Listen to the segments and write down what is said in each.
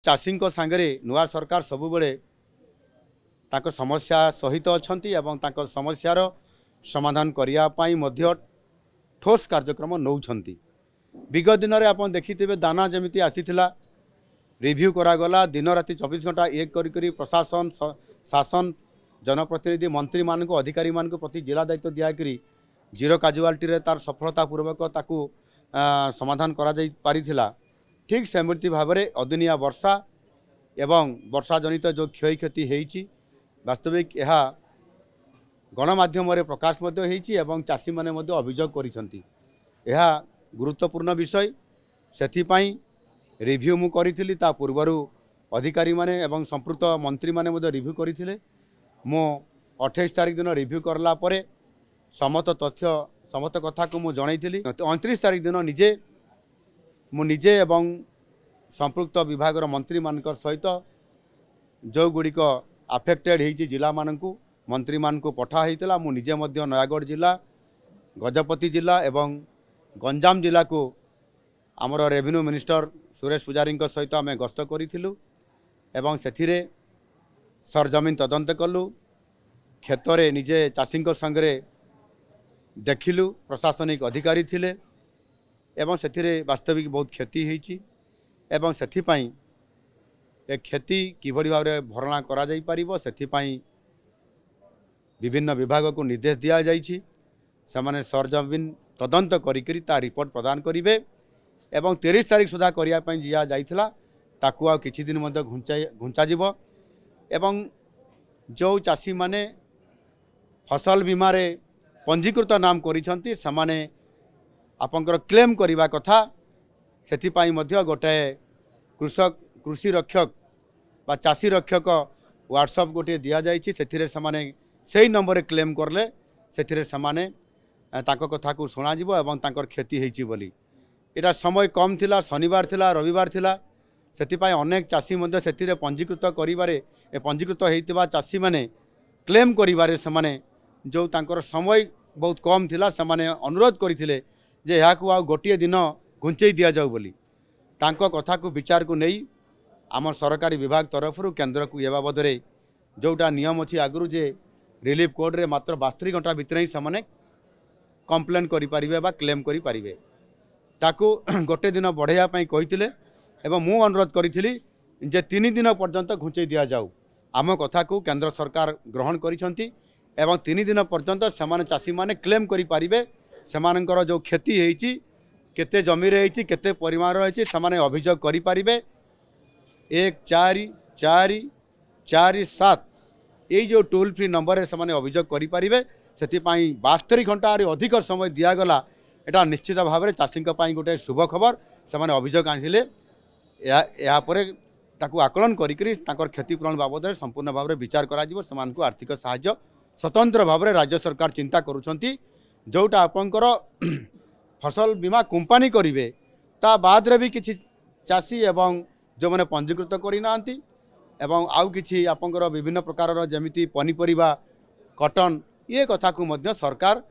चाषी सांगे नुआ सरकार सबुबले ताको समस्या सहित अछंती एवं ताको समस्यार समाधान करने मध्य ठोस कार्यक्रम नौछंती। विगत दिन में आप देखिथे दाना जमीती आसीथिला रिव्यू करागला दिन राति 24 घंटा एक करी प्रशासन शासन जनप्रतिनिधि मंत्री मानक अधिकारी मानक प्रति जिला दायित्व दियाकरी जीरो काजुआलिटी रे तार सफलतापूर्वक ताकू समाधान करा जाई पारिथिला। ठीक सेमती भाव में अदिनिया वर्षा एवं वर्षा जनित जो क्षय क्षति होईची वास्तविक यह गणमाध्यम प्रकाश एवं चाषी माने अभियोग करिसंती। यह गुरुत्वपूर्ण विषय सेथिपाई रिव्यू मु करिथिली ता पूर्वरु अधिकारी माने एवं संपृक्त मंत्री माने रिव्यू करिथिले। मो 28 तारिख दिन रिव्यू करला परे समस्त तथ्य समस्त कथा को मु जणाइथिली। 29 तारिख दिन निजे एवं संपृक्त विभाग मंत्री मानकर सहित जो गुड़िक अफेक्टेड होती जिला मानू मंत्री मानू पठा होता मु निजे मध्य नयागढ़ जिला गजपति जिला एवं गंजाम जिला को आमर रेवेन्यू मिनिस्टर सुरेश पुजारी सहित आम गस्त करूँ एवं से सरजमीन तदंत कलु क्षेत्र निजे चाषी संगे देखिलु प्रशासनिक अधिकारी थिले एवं से वास्तविक बहुत क्षति होती एवं से क्षति किभली भाव में भरणा करा जाई परिबो सेथिपाई विभिन्न विभाग को निर्देश दिया जाइछि। सेमाने सरजमीन तदंत करिकरी ता रिपोर्ट प्रदान करिवे एवं 30 तारिख सुधा करिया पई जिया जाइथिला ताकू आ किछि दिन मध्ये घुंचा जिवो एवं जो चाषी माने फसल बीमा रे पंजीकृत नाम करिसंती सेमाने आपनकर क्लेम करिवा कथा सेथिपाई मध्ये गोटे कृषि रक्षक बा चाषी रक्षक व्हाट्सएप गोटे दि जाइए से नंबर क्लेम करले से कथा को शुणा एवं क्षति होती बोली एटा समय कम थिला शनिवार थिला रविवार थिला सेतिपाई अनेक चाषी से पंजीकृत करिबारे पंजीकृत होइतिबा चाषी माने क्लेम करिबारे समाने जो तांकर समय बहुत कम थिला समाने अनुरोध करथिले जे याकू आ गोटे दिन घुंचई दिया जाऊ बोली तांको कथा को विचार को नहीं आम सरकारी विभाग तरफ केन्द्र को ये बाबद जोटा नियम अच्छी आगु जे रिलीफ कोड रे मात्र 72 घंटा भितर ही से कंप्लेन करें बा क्लेम करें ताकू गोटे दिन बढ़ाई कही एवं मु अनुरोध करी जे 3 दिन पर्यंत घुंचई दि जाऊ आम कथा को केन्द्र सरकार ग्रहण करिसंती एवं 3 दिन पर्यंत से चाषी माने क्लेम करें से जो क्षति होती केते जमी रही केते परिमाण रही से अभियोग करें 1447 ये जो टोल फ्री नंबर से अभियोग करें से 72 घंटा अधिक समय दिगला एटा निश्चित भाव में चाषी गोटे शुभ खबर से अभियोग आनिले यापर ताकू आकलन करी क्षतिपूरण बाबद संपूर्ण भाव में विचार कर आर्थिक साहाय्य स्वतंत्र भाव में राज्य सरकार चिंता करुँच जोटा आपंकर फसल बीमा कंपनी करेंगे ता बाद रे भी किसी चाषी एवं जो मैंने पंजीकृत करना एवं आउ किछि आपंकर विभिन्न प्रकार जमिति पनीपरिबा कॉटन ये कथा को मध्य सरकार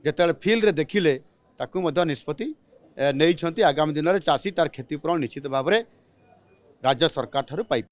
जेते फील्ड रे देखिले ताकू मध्य निष्पत्ति नहीं आगामी दिन में चाषी तार क्षतिपूरण निश्चित भाव में राज्य सरकार ठारू पाई।